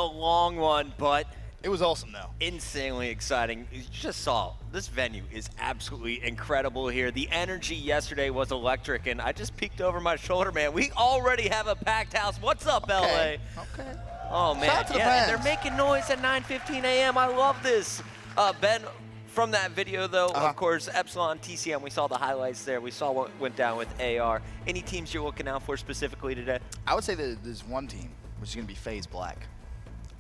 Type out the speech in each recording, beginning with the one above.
A long one, but It was awesome, though. insanely exciting. You just saw this venue is absolutely incredible here. The energy yesterday was electric, and I just peeked over my shoulder, man. We already have a packed house. What's up, LA? Okay. Oh man, Shout out to the yeah, and fans. they're making noise at 9:15 a.m. I love this. Ben, from that video though, of course, Epsilon, TCM, we saw the highlights there. We saw what went down with AR. Any teams you're looking out for specifically today? I would say that there's one team, which is going to be Faze Black.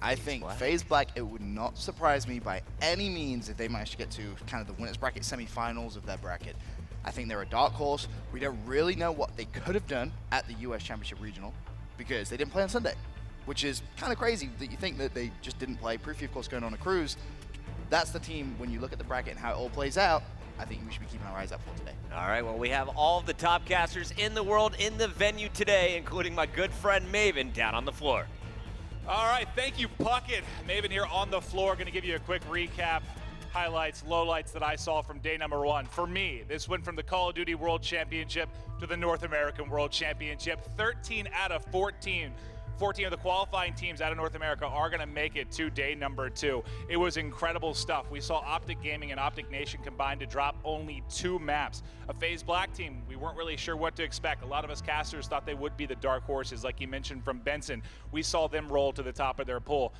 I think Faze Black, it would not surprise me by any means if they managed to get to kind of the winners bracket semifinals of their bracket. I think they're a dark horse. We don't really know what they could have done at the US Championship Regional because they didn't play on Sunday, which is kind of crazy that you think that they just didn't play. Proofy, of course, going on a cruise. That's the team, when you look at the bracket and how it all plays out, I think we should be keeping our eyes up for today. All right, well, we have all of the top casters in the world in the venue today, including my good friend Maven down on the floor. All right, thank you, Puckett. Maven here on the floor, going to give you a quick recap, highlights, lowlights that I saw from day number one. For me, this went from the Call of Duty World Championship to the North American World Championship. 13 out of 14 of the qualifying teams out of North America are going to make it to day number 2. It was incredible stuff. We saw Optic Gaming and Optic Nation combined to drop only 2 maps. A Faze Black team, we weren't really sure what to expect. A lot of us casters thought they would be the dark horses, like you mentioned from Benson. We saw them roll to the top of their pool.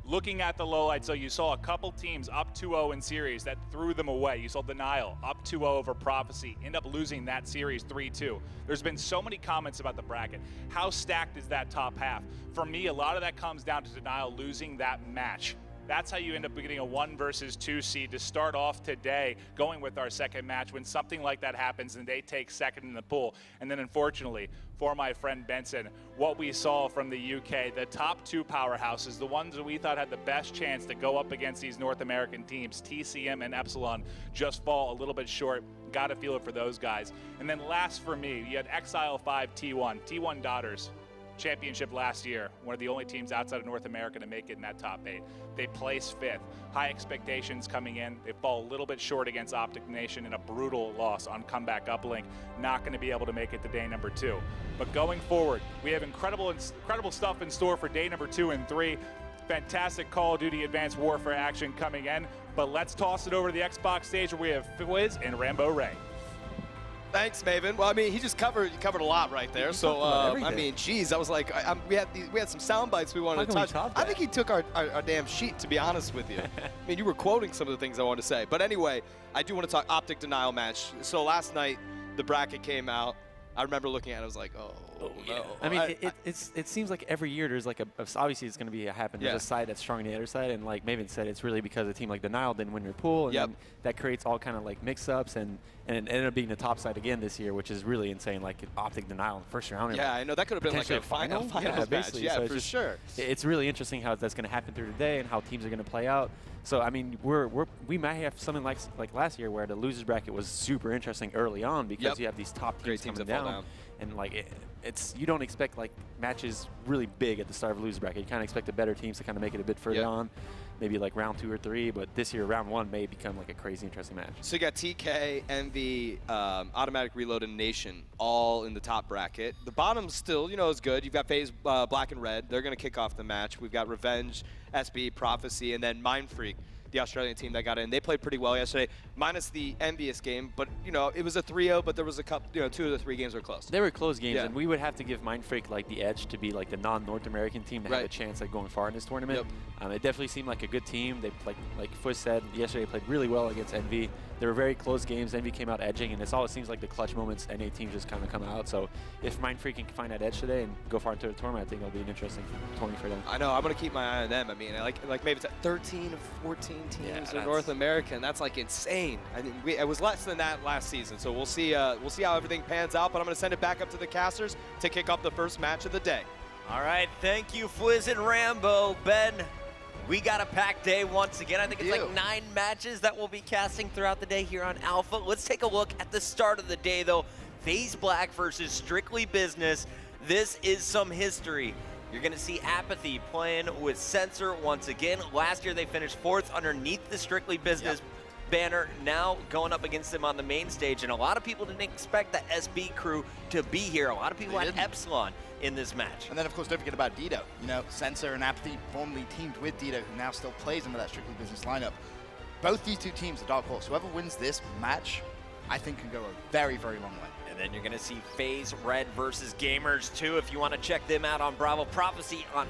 Looking at the lowlights, so you saw a couple teams up 2-0 in series that threw them away. You saw Denial up 2-0 over Prophecy, end up losing that series 3-2. There's been so many comments about the bracket. How stacked is that top half? For me, a lot of that comes down to Denial losing that match. That's how you end up getting a 1 versus 2 seed to start off today, going with our second match when something like that happens and they take second in the pool. And then unfortunately, for my friend Benson, what we saw from the UK, the top 2 powerhouses, the ones that we thought had the best chance to go up against these North American teams, TCM and Epsilon, just fall a little bit short. Got to feel it for those guys. And then last for me, you had Exile 5 T1 Daughters. Championship last year, one of the only teams outside of North America to make it in that top 8. They place 5th. High expectations coming in. They fall a little bit short against Optic Nation in a brutal loss on comeback uplink. Not going to be able to make it to day number 2. But going forward, we have incredible stuff in store for day number 2 and 3. Fantastic Call of Duty Advanced Warfare action coming in. But let's toss it over to the Xbox stage where we have Faze and Rambo Ray. Thanks, Maven. Well, I mean, you covered a lot right there. So, I mean, geez, I was like, we had some sound bites we wanted to touch. I think he took our damn sheet, to be honest with you. I mean, you were quoting some of the things I wanted to say. But anyway, I do want to talk Optic Denial match. So last night, the bracket came out. I remember looking at it, I was like, oh no. I mean, it seems like every year there's like obviously it's going to be happen. There's a side that's strong on the other side, and like Maven said, it's really because a team like Denial didn't win their pool, and then that creates all kind of like mix-ups, and it ended up being the top side again this year, which is really insane. Like Optic Denial in the first round. Yeah, I know that could have been like a final match. Yeah, so for sure. It's really interesting how that's going to happen through the day and how teams are going to play out. So I mean, we might have something like last year where the losers bracket was super interesting early on because you have these top teams coming down, and like it's you don't expect like matches really big at the start of a losers bracket. You kind of expect the better teams to kind of make it a bit further on, maybe like round 2 or 3. But this year, round 1 may become like a crazy interesting match. So you got TK, Envy, Automatic Reload, and Nation all in the top bracket. The bottom still, is good. You've got Faze Black and Red. They're going to kick off the match. We've got Revenge, SB, Prophecy, and then Mind Freak, the Australian team that got in. They played pretty well yesterday, minus the Envious game. But, it was a 3-0, but there was a couple, 2 of the 3 games were close. They were close games, and we would have to give Mind Freak like the edge to be like the non-North American team to have a chance at going far in this tournament. It definitely seemed like a good team. They like Fush said yesterday, played really well against Envy. They were very close games. Envy came out edging, and it seems like the clutch moments NA teams just kind of come out. So if Mind Freak can find that edge today and go far into the tournament, I think it'll be an interesting tournament for them. I know. I'm going to keep my eye on them. I mean, like maybe it's 13 of 14 teams in North America, and that's like insane. I mean, it was less than that last season. So we'll see how everything pans out. But I'm going to send it back up to the casters to kick off the first match of the day. All right, thank you, Fliz and Rambo. Ben, we got a packed day once again. I think it's like 9 matches that we'll be casting throughout the day here on Alpha. Let's take a look at the start of the day, though. Faze Black versus Strictly Business. This is some history. You're going to see Apathy playing with Sensor once again. Last year, they finished 4th underneath the Strictly Business banner now going up against them on the main stage, and a lot of people didn't expect the SB crew to be here. A lot of people had Epsilon in this match. And then, of course, don't forget about Dido. You know, Sensor and Apathy formerly teamed with Dido, who now still plays under that Strictly Business lineup. Both these two teams, the Dark Horse, whoever wins this match, I think can go a very, very long way. And then you're going to see Faze Red versus Gamers too, if you want to check them out on Bravo. Prophecy on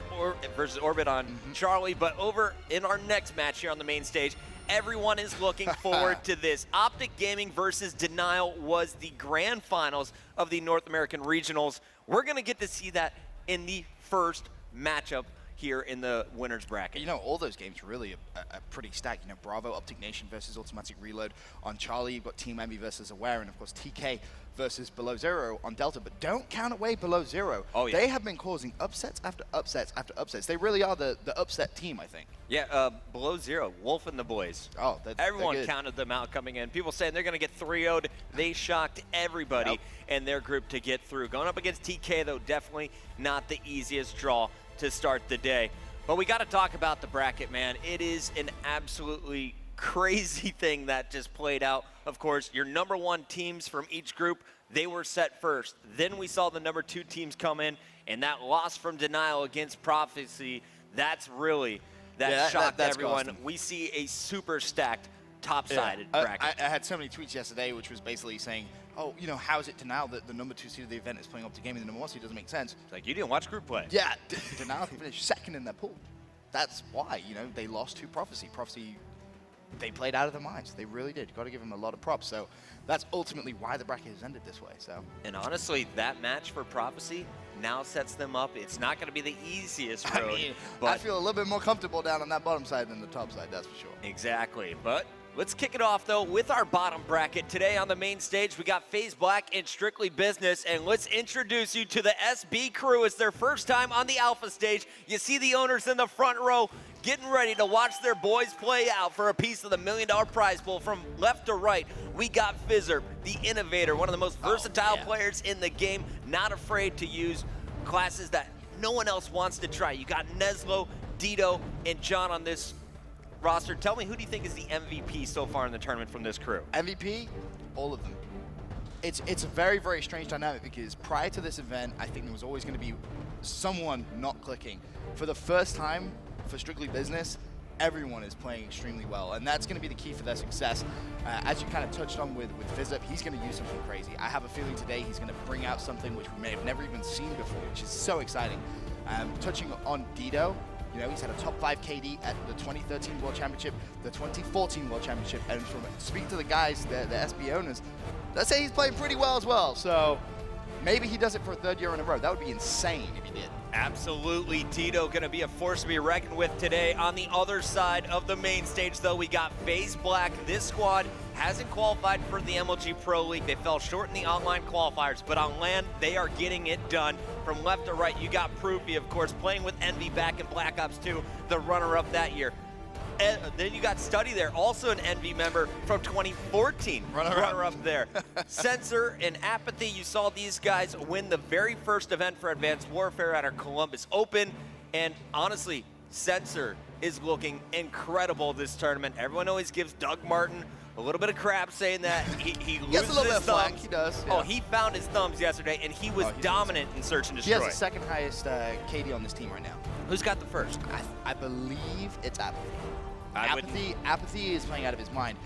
versus Orbit on Charlie. But over in our next match here on the main stage, everyone is looking forward to this. Optic Gaming versus Denial was the grand finals of the North American Regionals. We're going to get to see that in the first matchup here in the winner's bracket. You know, all those games really are pretty stacked. You know, Bravo, Optic Nation versus Automatic Reload. On Charlie, you've got Team Envy versus Aware, and of course TK versus Below Zero on Delta. But don't count away Below Zero. Oh, yeah. They have been causing upsets after upsets after upsets. They really are the upset team, I think. Yeah, Below Zero, Wolf and the boys. Oh, everyone counted them out coming in. People saying they're going to get 3-0'd. They shocked everybody in their group to get through. Going up against TK, though, definitely not the easiest draw to start the day. But we got to talk about the bracket, man. It is an absolutely crazy thing that just played out. Of course, your number one teams from each group, they were set first. Then we saw the number two teams come in, and that loss from Denial against Prophecy, that's really, that shocked everyone. We see a super stacked top-sided bracket. I had so many tweets yesterday, which was basically saying, oh, you know, how is it Denial that the number 2 seed of the event is playing Optic Gaming, the number 1 seed doesn't make sense. It's like, you didn't watch group play. Yeah, Denial finished second in their pool. That's why, you know, they lost to Prophecy. Prophecy, they played out of their minds. They really did. Got to give them a lot of props. So that's ultimately why the bracket has ended this way. So. And honestly, that match for Prophecy now sets them up. It's not going to be the easiest road. But I feel a little bit more comfortable down on that bottom side than the top side, that's for sure. Exactly. But let's kick it off, though, with our bottom bracket. Today on the main stage, we got Faze Black and Strictly Business. And let's introduce you to the SB crew. It's their first time on the Alpha stage. You see the owners in the front row getting ready to watch their boys play out for a piece of the $1 million prize pool. From left to right, we got Fizzer, the innovator, one of the most versatile players in the game, not afraid to use classes that no one else wants to try. You got Neslo, Dido, and John on this roster. Tell me, who do you think is the MVP so far in the tournament from this crew? MVP, all of them. It's a very, very strange dynamic because prior to this event, I think there was always going to be someone not clicking. For the first time for Strictly Business, everyone is playing extremely well, and that's going to be the key for their success. As you kind of touched on with Fizzip, he's going to use something crazy. I have a feeling today he's going to bring out something which we may have never even seen before, which is so exciting. Touching on Dido, you know, he's had a top 5 KD at the 2013 World Championship, the 2014 World Championship, and from speak to the guys, the SB owners, they say he's playing pretty well as well. So maybe he does it for a 3rd year in a row. That would be insane if he did. Absolutely. Dido going to be a force to be reckoned with today. On the other side of the main stage, though, we got Faze Black. This squad hasn't qualified for the MLG Pro League. They fell short in the online qualifiers, but on land, they are getting it done. From left to right, you got Proofy, of course, playing with Envy back in Black Ops 2, the runner-up that year. And then you got Study there, also an Envy member from 2014. Runner-up there. Sensor and Apathy, you saw these guys win the very first event for Advanced Warfare at our Columbus Open. And honestly, Sensor is looking incredible this tournament. Everyone always gives Doug Martin a little bit of crap saying that he loses a little bit his of flack. thumbs. He does. Oh, he found his thumbs yesterday, and he was dominant in Search and Destroy. He has the 2nd highest KD on this team right now. Who's got the first? I believe it's Apathy. Apathy is playing out of his mind.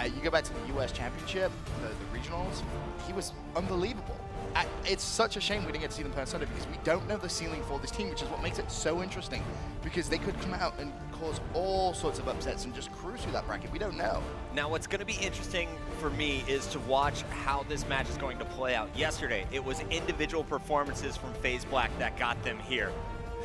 You go back to the U.S. Championship, the regionals, he was unbelievable. It's such a shame we didn't get to see them play on Sunday because we don't know the ceiling for this team, which is what makes it so interesting, because they could come out and cause all sorts of upsets and just cruise through that bracket. We don't know. Now, what's going to be interesting for me is to watch how this match is going to play out. Yesterday, it was individual performances from Faze Black that got them here.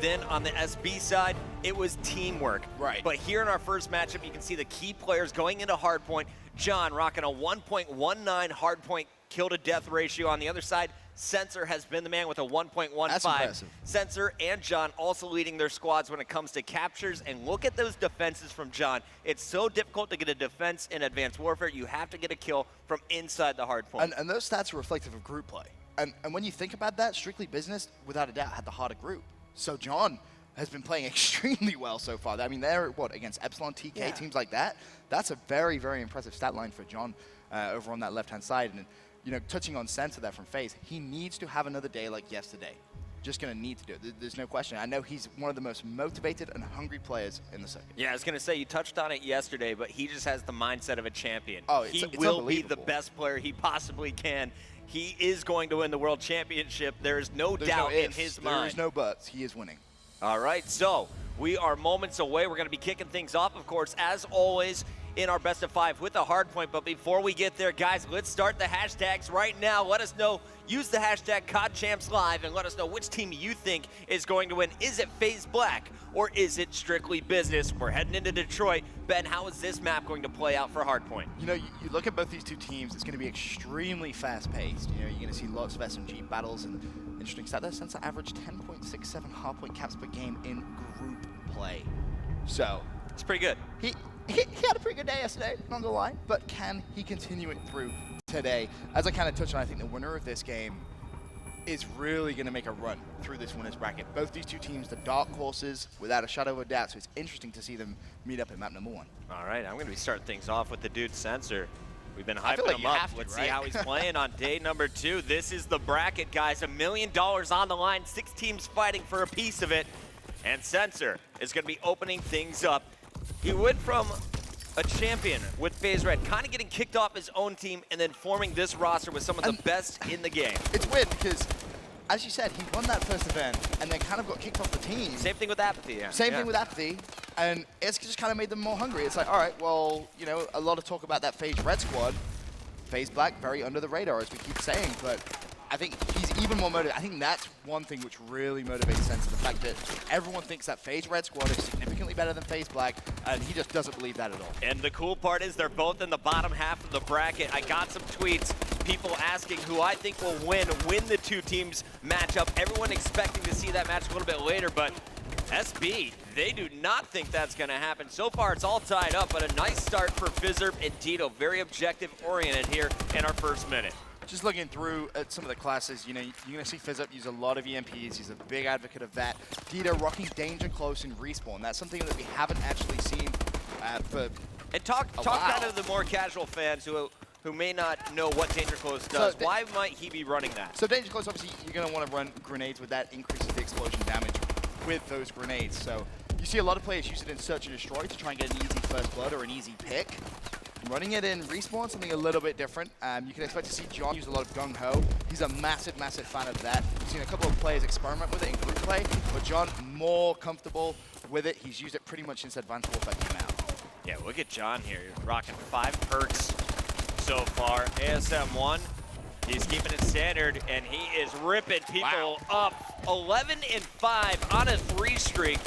Then on the SB side, it was teamwork. Right. But here in our first matchup, you can see the key players going into Hardpoint. John rocking a 1.19 Hardpoint kill-to-death ratio. On the other side, Sensor has been the man with a 1.15. That's impressive. Sensor and John also leading their squads when it comes to captures. And look at those defenses from John. It's so difficult to get a defense in Advanced Warfare. You have to get a kill from inside the Hardpoint. And those stats are reflective of group play. And when you think about that, Strictly Business, without a doubt, had the harder group. So John has been playing extremely well so far. I mean, they're, what, against Epsilon, TK, Yeah. teams like that? That's a very, very impressive stat line for John over on that left-hand side. And, you know, touching on Center there from Faze, he needs to have another day like yesterday. Just going to need to do it. There's no question. I know he's one of the most motivated and hungry players in the circuit. Yeah, I was going to say, you touched on it yesterday, but he just has the mindset of a champion. Oh, he it's will be the unbelievable. best player he possibly can. He is going to win the World Championship. There is no There's doubt no in ifs. his mind. There is no buts. He is winning. All right, so we are moments away. We're going to be kicking things off, of course, as always, in our best of 5 with a hard point. But before we get there, guys, let's start the hashtags right now. Let us know. Use the hashtag CODChampsLive and let us know which team you think is going to win. Is it FaZe Black or is it strictly business? We're heading into Detroit. Ben, how is this map going to play out for Hardpoint? You know, you look at both these two teams, it's going to be extremely fast-paced. You know, you're going to see lots of SMG battles, and interesting stat there, Sensor averaged 10.67 hardpoint caps per game in group play. So, It's pretty good. he had a pretty good day yesterday, not gonna lie, but can he continue it through today? As I kind of touched on, I think the winner of this game is really going to make a run through this winner's bracket. Both these two teams, the dark horses, without a shadow of a doubt, so it's interesting to see them meet up in map number 1. All right, I'm going to be starting things off with the dude Sensor. We've been I feel hyping like him you up. have to, Let's right? see how he's playing on day number 2. This is the bracket, guys. $1 million on the line. 6 teams fighting for a piece of it. And Sensor is going to be opening things up. He went from a champion with FaZe Red, kind of getting kicked off his own team, and then forming this roster with some of the best in the game. It's weird because, as you said, he won that first event and then kind of got kicked off the team. Same thing with Apathy, yeah. Same thing with Apathy, and it's just kind of made them more hungry. It's like, all right, well, you know, a lot of talk about that FaZe Red squad. FaZe Black, very under the radar, as we keep saying, but I think he's even more motivated. I think that's one thing which really motivates Sensor, the fact that everyone thinks that FaZe Red squad is significantly better than FaZe Black, and he just doesn't believe that at all. And the cool part is they're both in the bottom half of the bracket. I got some tweets, people asking who I think will win the two teams match up. Everyone expecting to see that match a little bit later, but SB, they do not think that's going to happen. So far, it's all tied up, but a nice start for Fizzerb and Tito. Very objective-oriented here in our first minute. Just looking through at some of the classes, you know, you're going to see Fizzerb use a lot of EMPs. He's a big advocate of that. Tito rocking Danger Close and Respawn. That's something that we haven't actually seen for And talk kind of the more casual fans who may not know what Danger Close does. Why might he be running that? So Danger Close, obviously, you're going to want to run grenades with that, increases the explosion damage with those grenades. So you see a lot of players use it in Search and Destroy to try and get an easy first blood or an easy pick. Running it in Respawn, something a little bit different. You can expect to see John use a lot of Gung Ho. He's a massive, massive fan of that. We've seen a couple of players experiment with it in group play, but John more comfortable with it. He's used it pretty much since Advanced Warfare came out. Yeah, look at John here, rocking 5 perks so far. ASM1, he's keeping it standard, and he is ripping people up. 11-5 on a 3 streak.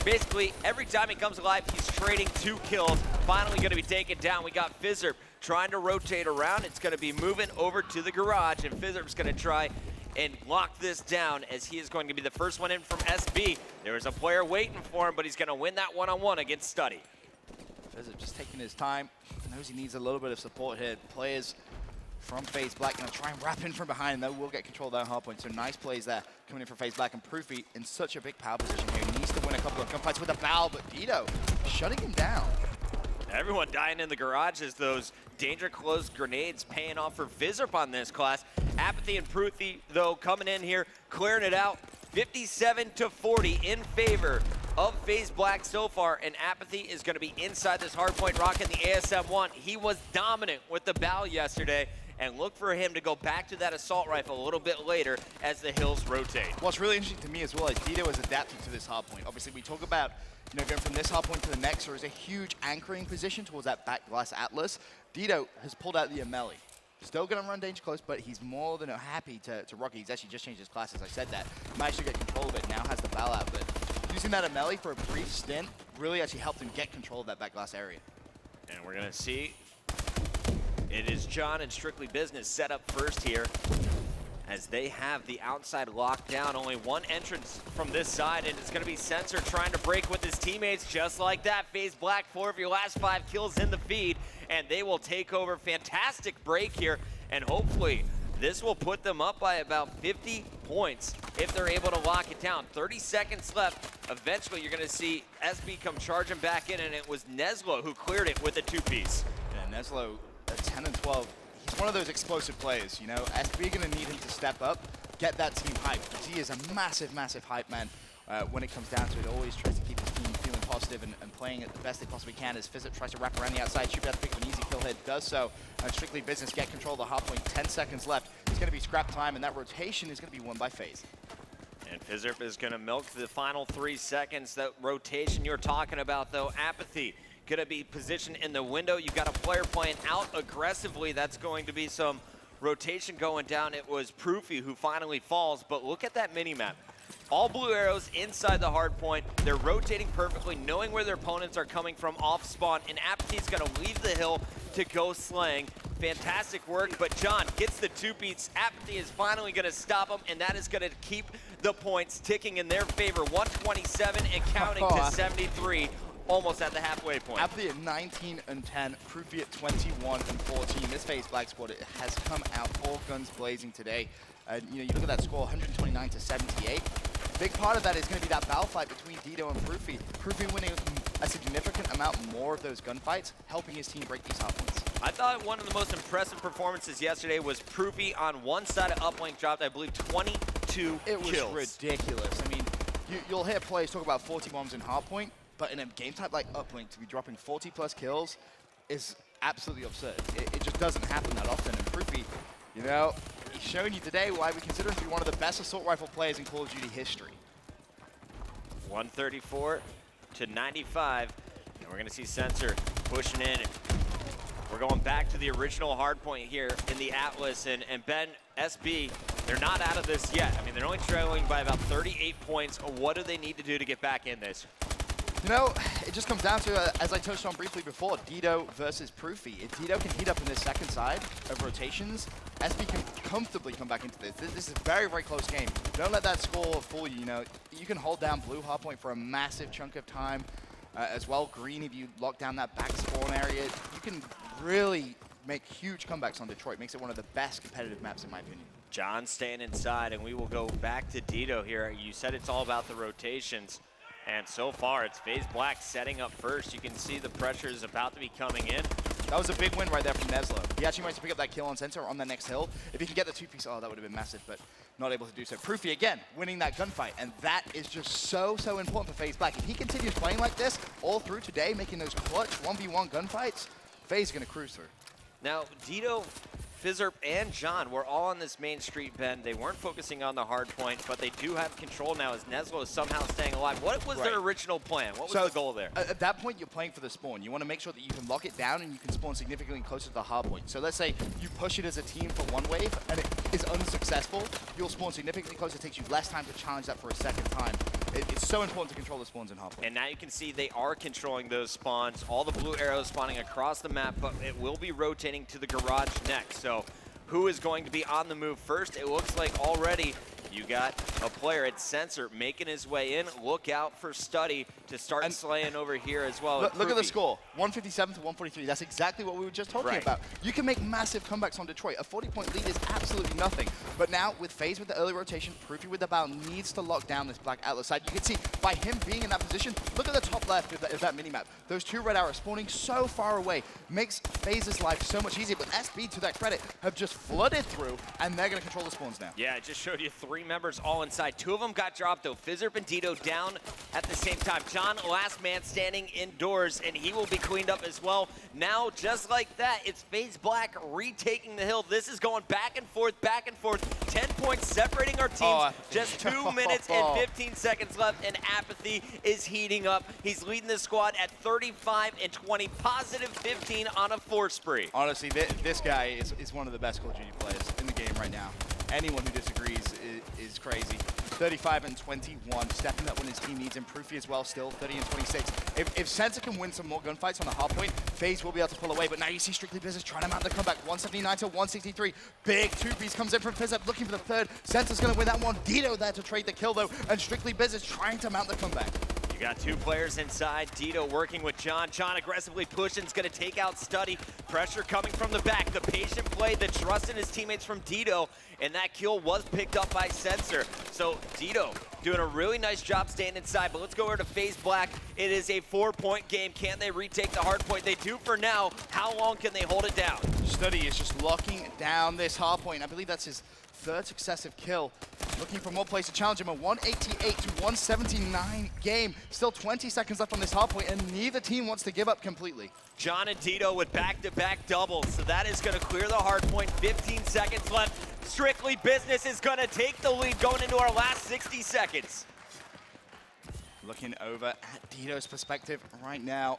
Basically, every time he comes alive, he's trading 2 kills. Finally going to be taken down. We got Fizzerb trying to rotate around. It's going to be moving over to the garage, and Fizzerb's going to try and lock this down as he is going to be the first one in from SB. There is a player waiting for him, but he's going to win that one-on-one against Studdy. Fizzerb just taking his time. Knows he needs a little bit of support here. Players from FaZe Black going to try and wrap in from behind, though will get control of that hardpoint. So nice plays there coming in from FaZe Black, and Proofy in such a big power position here. Needs to win a couple of gunfights with a bow, but Tito shutting him down. Everyone dying in the garage as those Danger Close grenades paying off for Fizzerb on this class. Apathy and Proofy, though, coming in here, clearing it out. 57-40 in favor of FaZe Black so far, and Apathy is going to be inside this hardpoint, rocking the ASM-1. He was dominant with the bow yesterday, and look for him to go back to that assault rifle a little bit later as the hills rotate. What's really interesting to me as well is Tito has adapted to this hardpoint. Obviously, we talk about, you know, going from this hardpoint to the next, there is a huge anchoring position towards that back glass Atlas. Tito has pulled out the Amelie. Still going to run Danger Close, but he's more than happy to rock it. He's actually just changed his class, as I said that. Managed to get control of it, now has the bow out, but using that Amelie for a brief stint really actually helped him get control of that back glass area. And we're going to see it is John and Strictly Business set up first here as they have the outside locked down. Only one entrance from this side, and it's going to be Sensor trying to break with his teammates just like that. FaZe Black, 4 of your last 5 kills in the feed, and they will take over. Fantastic break here, and hopefully this will put them up by about 50 points if they're able to lock it down. 30 seconds left eventually you're going to see SB come charging back in, and it was Neslo who cleared it with a two-piece. Yeah, Neslo at 10 and 12. He's one of those explosive players, you know. SB going to need him to step up, get that team hyped, because he is a massive, massive hype man. When it comes down to it, always tries to keep his team feeling positive and playing it the best they possibly can. As Fizzup tries to wrap around the outside, should be able to pick up an easy kill hit, does so. Strictly Business get control of the Hardpoint. 10 seconds left. It's going to be scrap time, and that rotation is going to be won by Faze. And Fizzup is going to milk the final 3 seconds. That rotation you're talking about, though, Apathy going to be positioned in the window. You've got a player playing out aggressively. That's going to be some rotation going down. It was Proofy who finally falls, but look at that mini-map. All blue arrows inside the hard point. They're rotating perfectly, knowing where their opponents are coming from off spawn, and Apathy's going to leave the hill to go slaying. Fantastic work, but John gets the two-piece. Apathy is finally going to stop him, and that is going to keep the points ticking in their favor. 127 and counting to 73. Almost at the halfway point. Apathy at 19 and 10, Proofy at 21 and 14. This FaZe Black squad has come out all guns blazing today. You know, you look at that score, 129 to 78. Big part of that is going to be that battle fight between Dido and Proofy. Proofy winning a significant amount more of those gunfights, helping his team break these Hardpoints. I thought one of the most impressive performances yesterday was Proofy on one side of uplink dropped, I believe, 22 It was kills. ridiculous. I mean, you'll hear players talk about 40 bombs in Hardpoint, but in a game type like uplink, to be dropping 40 plus kills is absolutely absurd. It just doesn't happen that often. And Proofy, you know, he's showing you today why we consider him to be one of the best assault rifle players in Call of Duty history. 134 to 95, and we're going to see Sensor pushing in. We're going back to the original hardpoint here in the Atlas, and Ben, SB, they're not out of this yet. I mean, they're only trailing by about 38 points. What do they need to do to get back in this? You know, it just comes down to, as I touched on briefly before, Dido versus Proofy. If Dido can heat up in this second side of rotations, SB can comfortably come back into this. This is a very, very close game. Don't let that score fool you. You know, you can hold down blue hardpoint for a massive chunk of time. As well, green, if you lock down that back spawn area, you can really make huge comebacks on Detroit. Makes it one of the best competitive maps, in my opinion. John staying inside, and we will go back to Dido here. You said it's all about the rotations. And so far, it's FaZe Black setting up first. You can see the pressure is about to be coming in. That was a big win right there from Neslo. He actually managed to pick up that kill on Sensor on the next hill. If he can get the two-piece, oh, that would have been massive, but not able to do so. Proofy, again, winning that gunfight, and that is just so, so important for FaZe Black. If he continues playing like this all through today, making those clutch 1v1 gunfights, FaZe is going to cruise through. Now, Dido, Fizzup, and John were all on this main street, Ben. They weren't focusing on the hard point, but they do have control now as Neslo is somehow staying alive. What was their original plan? What was the goal there? At that point, you're playing for the spawn. You want to make sure that you can lock it down and you can spawn significantly closer to the hard point. So let's say you push it as a team for one wave and it is unsuccessful, you'll spawn significantly closer. It takes you less time to challenge that for a second time. It's so important to control the spawns in hardpoint. And now you can see they are controlling those spawns. All the blue arrows spawning across the map, but it will be rotating to the garage next. So who is going to be on the move first? It looks like already you got a player at Sensor making his way in. Look out for Study to start slaying over here as well. Look at the score, 157 to 143. That's exactly what we were just talking about. You can make massive comebacks on Detroit. A 40-point lead is absolutely nothing. But now with FaZe with the early rotation, Proofy with the bow needs to lock down this Black Atlas side. You can see by him being in that position, look at the top left of that minimap. Those two red arrows spawning so far away makes FaZe's life so much easier. But SB, to that credit, have just flooded through, and they're going to control the spawns now. Yeah, I just showed you 3 members all inside. 2 of them got dropped, though. Fizzup and Dido down at the same time. John, last man standing indoors, and he will be cleaned up as well. Now, just like that, it's FaZe Black retaking the hill. This is going back and forth, back and forth. 10 points separating our teams. Just 2 minutes and 15 seconds left, and Apathy is heating up. He's leading the squad at 35 and 20, positive 15 on a 4 spree. Honestly, this guy is one of the best Call of Duty players in the game right now. Anyone who disagrees is crazy. 35 and 21, stepping up when his team needs him. Proofy as well, still 30 and 26. If Sensor can win some more gunfights on the hard point, FaZe will be able to pull away. But now you see Strictly Business trying to mount the comeback. 179 to 163. Big two-piece comes in from Fizzup, looking for the third. Sensor's going to win that one. Dido there to trade the kill, though. And Strictly Business trying to mount the comeback. You got two players inside. Dito working with John. John aggressively pushing, is going to take out Study. Pressure coming from the back. The patient play, the trust in his teammates from Dito, and that kill was picked up by Sensor. So Dito doing a really nice job staying inside, but let's go over to Faze Black. It is a 4-point game. Can they retake the hard point? They do for now. How long can they hold it down? Study is just locking down this hard point. I believe that's his third successive kill. Looking for more plays to challenge him. A 188 to 179 game. Still 20 seconds left on this hard point, and neither team wants to give up completely. John and Dito with back-to-back doubles, so that is going to clear the hard point. 15 seconds left. Strictly Business is going to take the lead going into our last 60 seconds. Looking over at Dito's perspective right now.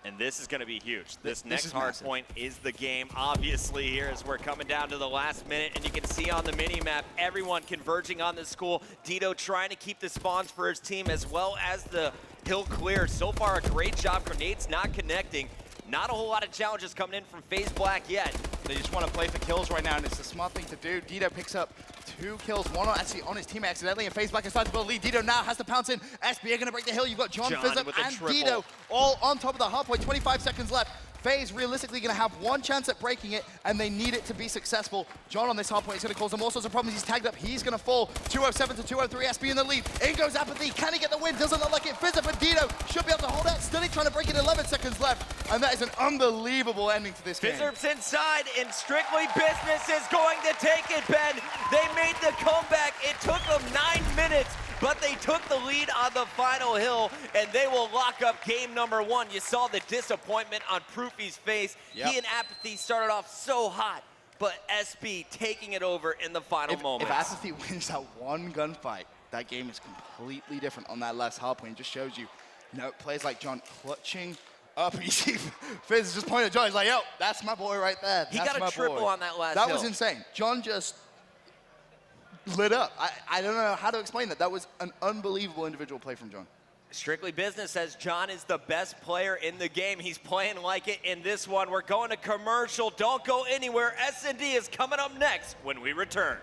And this is going to be huge. This next hard point is the game, obviously, here as we're coming down to the last minute. And you can see on the mini-map, everyone converging on the school. Dito trying to keep the spawns for his team as well as the hill clear. So far, a great job. Grenades not connecting. Not a whole lot of challenges coming in from Faze Black yet. They just want to play for kills right now, and it's the smart thing to do. Dito picks up 2 kills, one actually on his team accidentally, and Faze Black is starting to build a lead. Dito now has to pounce in. SB are going to break the hill. You've got John Fizzup with a and triple. Dito all on top of the hard point. 25 seconds left. Faze realistically going to have one chance at breaking it, and they need it to be successful. John on this hard point is going to cause them all sorts of problems. He's tagged up. He's going to fall. 207 to 203. SB in the lead. In goes Apathy. Can he get the win? Doesn't look like it. Fizzup and Dito should be able to hold out. Study trying to break it. 11 seconds left, and that is an unbelievable ending to this game. Fizzup's inside, and Strictly Business is going to take it, Ben. They made the comeback. It took them 9 minutes, but they took the lead on the final hill, and they will lock up game number 1. You saw the disappointment on Proofy's face. Yep. He and Apathy started off so hot, but SB taking it over in the final moments. If Apathy wins that one gunfight, that game is completely different on that last hard point. It just shows you, players like John clutching up. You see Fizz is just pointing at John. He's like, yo, that's my boy right there. He got a triple on that last That hill. was insane. John just lit up. I don't know how to explain that. That was an unbelievable individual play from John. Strictly Business says John is the best player in the game. He's playing like it in this one. We're going to commercial. Don't go anywhere. S&D is coming up next when we return.